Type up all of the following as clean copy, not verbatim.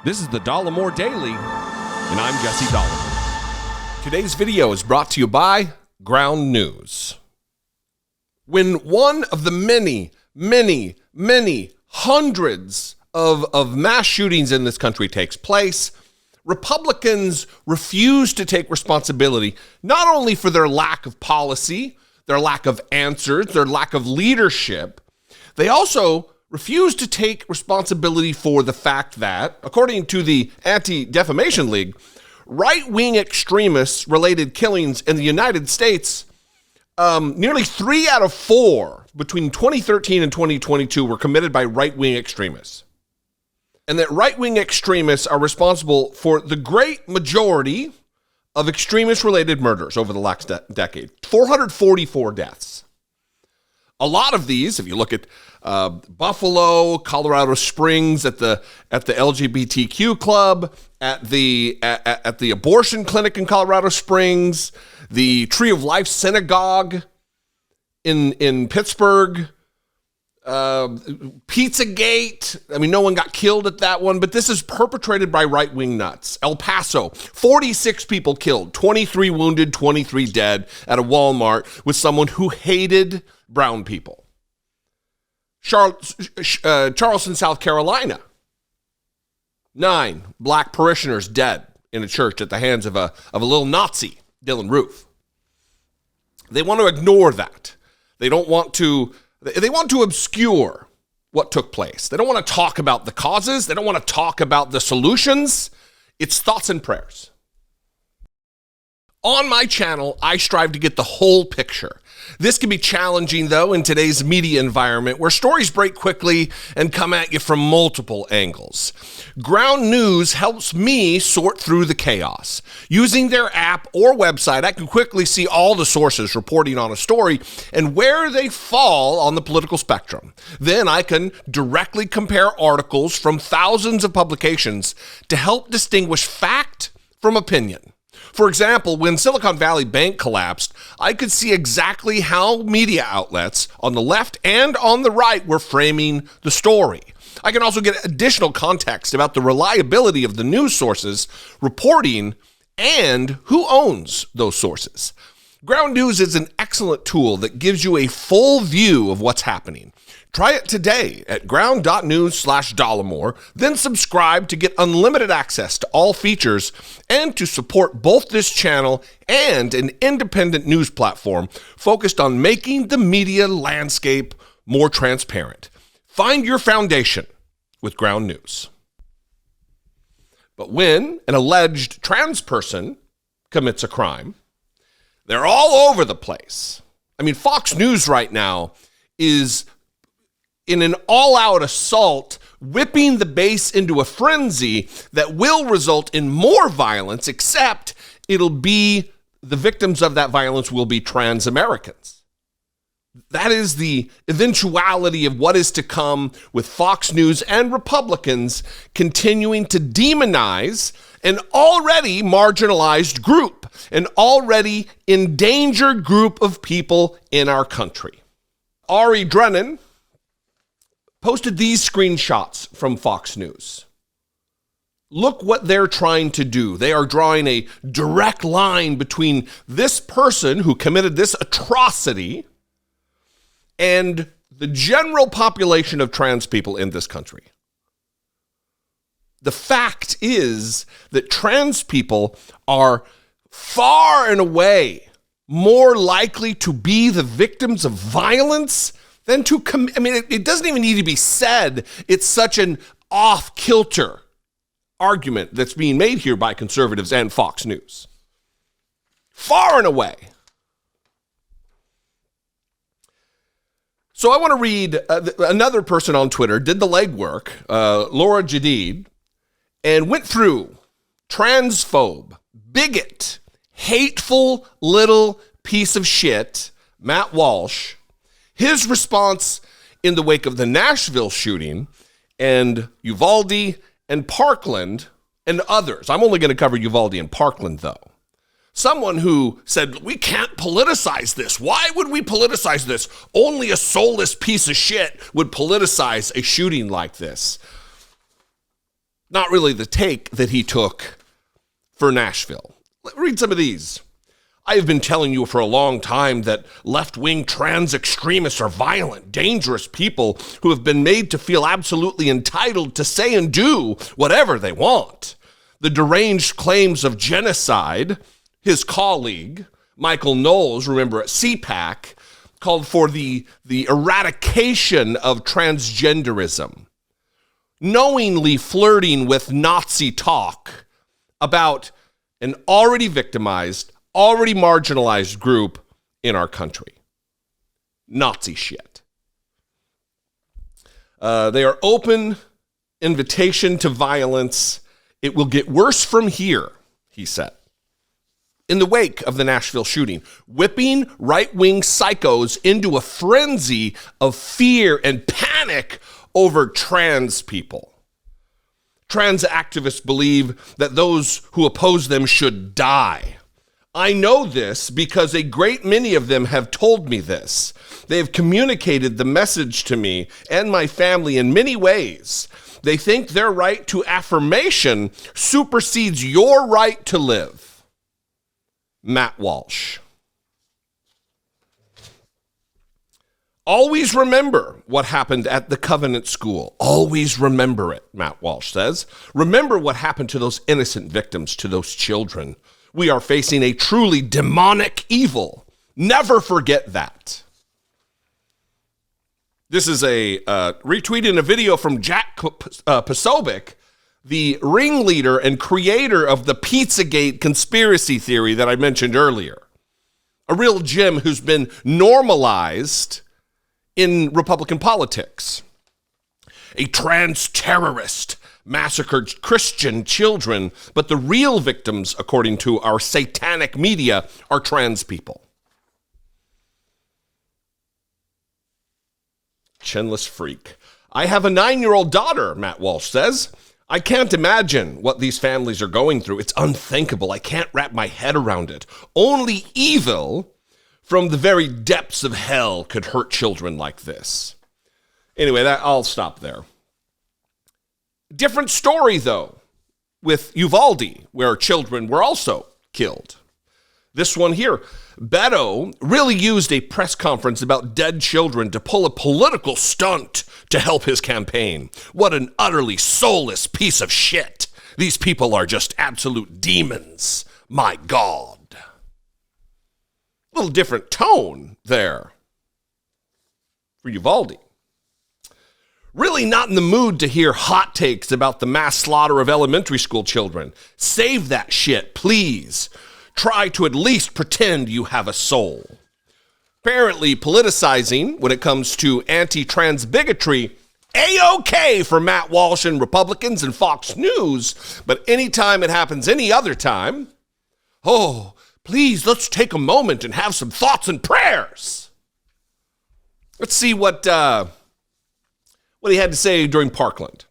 This is the Dollemore Daily, and I'm Jesse Dollemore. Today's video is brought to you by Ground News. When one of the many hundreds of mass shootings in this country takes place, Republicans refuse to take responsibility not only for their lack of policy, their lack of answers, their lack of leadership, they also refuse to take responsibility for the fact that, according to the Anti-Defamation League, right-wing extremists-related killings in the United States, nearly 3 out of 4 between 2013 and 2022 were committed by right-wing extremists. And that right-wing extremists are responsible for the great majority of extremist-related murders over the last decade, 444 deaths. A lot of these, if you look at Buffalo, Colorado Springs, at the LGBTQ club, at the abortion clinic in Colorado Springs, the Tree of Life Synagogue in Pittsburgh, Pizzagate. I mean, no one got killed at that one, but this is perpetrated by right-wing nuts. El Paso, 46 people killed, 23 wounded, 23 dead at a Walmart with someone who hated brown people. Charleston, South Carolina, 9 black parishioners dead in a church at the hands of a little Nazi, Dylan Roof. They want to ignore that. They want to obscure what took place. They don't want to talk about the causes. They don't want to talk about the solutions. It's thoughts and prayers. On my channel, I strive to get the whole picture. This can be challenging, though, in today's media environment where stories break quickly and come at you from multiple angles. Ground News helps me sort through the chaos. Using their app or website, I can quickly see all the sources reporting on a story and where they fall on the political spectrum. Then I can directly compare articles from thousands of publications to help distinguish fact from opinion. For example, when Silicon Valley Bank collapsed, I could see exactly how media outlets on the left and on the right were framing the story. I can also get additional context about the reliability of the news sources reporting and who owns those sources. Ground News is an excellent tool that gives you a full view of what's happening. Try it today at ground.news/Dollemore, then subscribe to get unlimited access to all features and to support both this channel and an independent news platform focused on making the media landscape more transparent. Find your foundation with Ground News. But when an alleged trans person commits a crime, they're all over the place. I mean, Fox News right now is in an all-out assault, whipping the base into a frenzy that will result in more violence, except it'll be the victims of that violence will be trans Americans. That is the eventuality of what is to come with Fox News and Republicans continuing to demonize an already marginalized group, an already endangered group of people in our country. Ari Drennan posted these screenshots from Fox News. Look what they're trying to do. They are drawing a direct line between this person who committed this atrocity and the general population of trans people in this country. The fact is that trans people are far and away more likely to be the victims of violence than to it doesn't even need to be said. It's such an off-kilter argument that's being made here by conservatives and Fox News. Far and away. So I want to read another person on Twitter, did the legwork, Laura Jadid, and went through transphobe, bigot, hateful little piece of shit, Matt Walsh, his response in the wake of the Nashville shooting, and Uvalde and Parkland and others. I'm only going to cover Uvalde and Parkland, though. Someone who said, we can't politicize this. Why would we politicize this? Only a soulless piece of shit would politicize a shooting like this. Not really the take that he took for Nashville. Read some of these. I have been telling you for a long time that left-wing trans extremists are violent, dangerous people who have been made to feel absolutely entitled to say and do whatever they want. The deranged claims of genocide, his colleague, Michael Knowles, remember at CPAC, called for the eradication of transgenderism, knowingly flirting with Nazi talk about an already victimized, already marginalized group in our country. Nazi shit. They are open invitation to violence. It will get worse from here, he said. In the wake of the Nashville shooting, whipping right-wing psychos into a frenzy of fear and panic over trans people. Trans activists believe that those who oppose them should die. I know this because a great many of them have told me this. They have communicated the message to me and my family in many ways. They think their right to affirmation supersedes your right to live. Matt Walsh. Always remember what happened at the Covenant School. Always remember it, Matt Walsh says. Remember what happened to those innocent victims, to those children. We are facing a truly demonic evil. Never forget that. This is a retweeting a video from Jack Posobiec, the ringleader and creator of the Pizzagate conspiracy theory that I mentioned earlier. A real gem who's been normalized in Republican politics. A trans terrorist massacred Christian children, but the real victims, according to our satanic media, are trans people. Chinless freak. I have a 9-year-old daughter, Matt Walsh says. I can't imagine what these families are going through. It's unthinkable. I can't wrap my head around it. Only evil from the very depths of hell could hurt children like this. Anyway, I'll stop there. Different story, though, with Uvalde, where children were also killed. This one here, Beto really used a press conference about dead children to pull a political stunt to help his campaign. What an utterly soulless piece of shit. These people are just absolute demons. My God. A little different tone there for Uvalde. Really not in the mood to hear hot takes about the mass slaughter of elementary school children. Save that shit, please. Try to at least pretend you have a soul. Apparently, politicizing when it comes to anti-trans bigotry, A-OK for Matt Walsh and Republicans and Fox News, but anytime it happens any other time, oh, please, let's take a moment and have some thoughts and prayers. Let's see what he had to say during Parkland.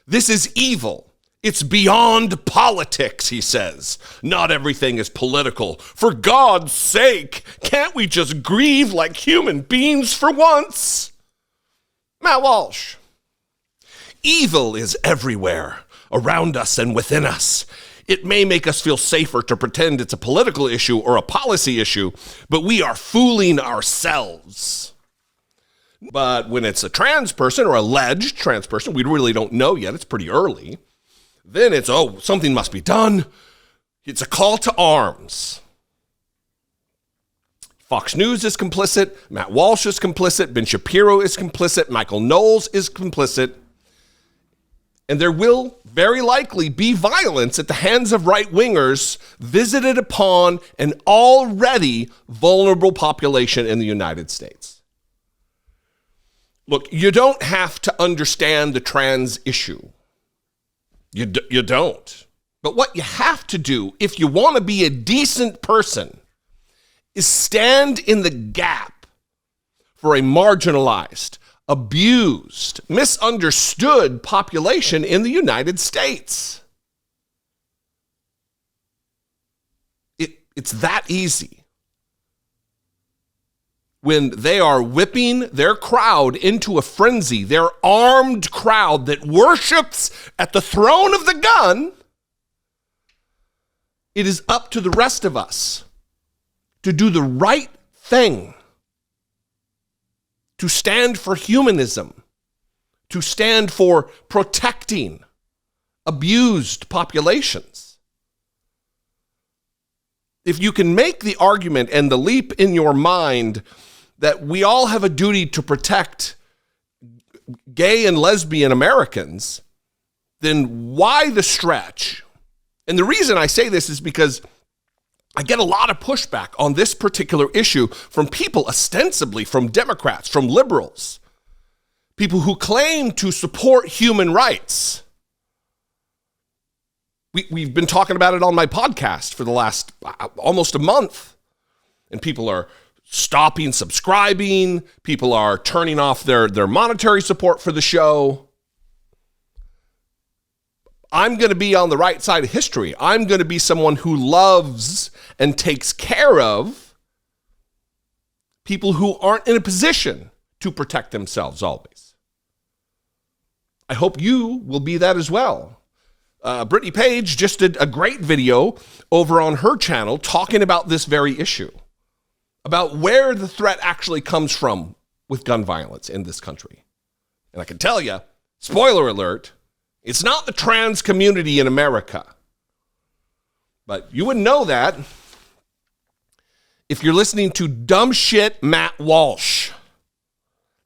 This is evil. It's beyond politics, he says. Not everything is political. For God's sake, can't we just grieve like human beings for once? Matt Walsh. Evil is everywhere, around us and within us. It may make us feel safer to pretend it's a political issue or a policy issue, but we are fooling ourselves. But when it's a trans person or alleged trans person, we really don't know yet, it's pretty early, then it's, oh, something must be done. It's a call to arms. Fox News is complicit, Matt Walsh is complicit, Ben Shapiro is complicit, Michael Knowles is complicit, and there will very likely be violence at the hands of right-wingers visited upon an already vulnerable population in the United States. Look, you don't have to understand the trans issue. You don't. But what you have to do, if you want to be a decent person, is stand in the gap for a marginalized, abused, misunderstood population in the United States. It's that easy. when they are whipping their crowd into a frenzy, their armed crowd that worships at the throne of the gun, it is up to the rest of us to do the right thing, to stand for humanism, to stand for protecting abused populations. If you can make the argument and the leap in your mind that we all have a duty to protect gay and lesbian Americans, then why the stretch? And the reason I say this is because I get a lot of pushback on this particular issue from people ostensibly from Democrats, from liberals, people who claim to support human rights. We've been talking about it on my podcast for the last almost a month, and people are stopping subscribing. People are turning off their monetary support for the show. I'm going to be on the right side of history. I'm going to be someone who loves and takes care of people who aren't in a position to protect themselves always. I hope you will be that as well. Brittany Page just did a great video over on her channel talking about this very issue, about where the threat actually comes from with gun violence in this country. And I can tell you, spoiler alert, it's not the trans community in America. But you wouldn't know that if you're listening to dumb shit Matt Walsh,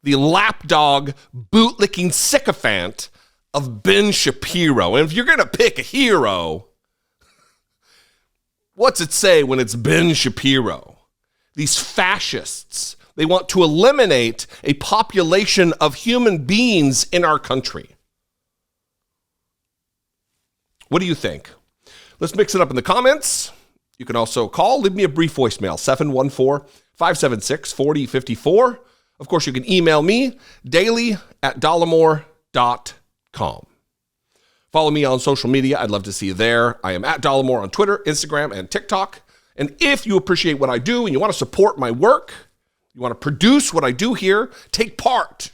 the lapdog bootlicking sycophant of Ben Shapiro. And if you're going to pick a hero, what's it say when it's Ben Shapiro? These fascists, they want to eliminate a population of human beings in our country. What do you think? Let's mix it up in the comments. You can also call, leave me a brief voicemail, 714-576-4054. Of course, you can email me, daily@dollemore.com. Follow me on social media. I'd love to see you there. I am at Dollemore on Twitter, Instagram, and TikTok. And if you appreciate what I do and you want to support my work, you want to produce what I do here, take part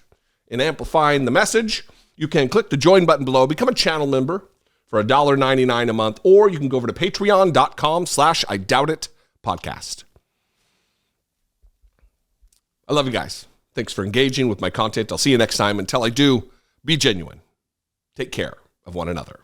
in amplifying the message, you can click the join button below, become a channel member for $1.99 a month, or you can go over to patreon.com/IDoubtItPodcast. I love you guys. Thanks for engaging with my content. I'll see you next time. Until I do, be genuine. Take care of one another.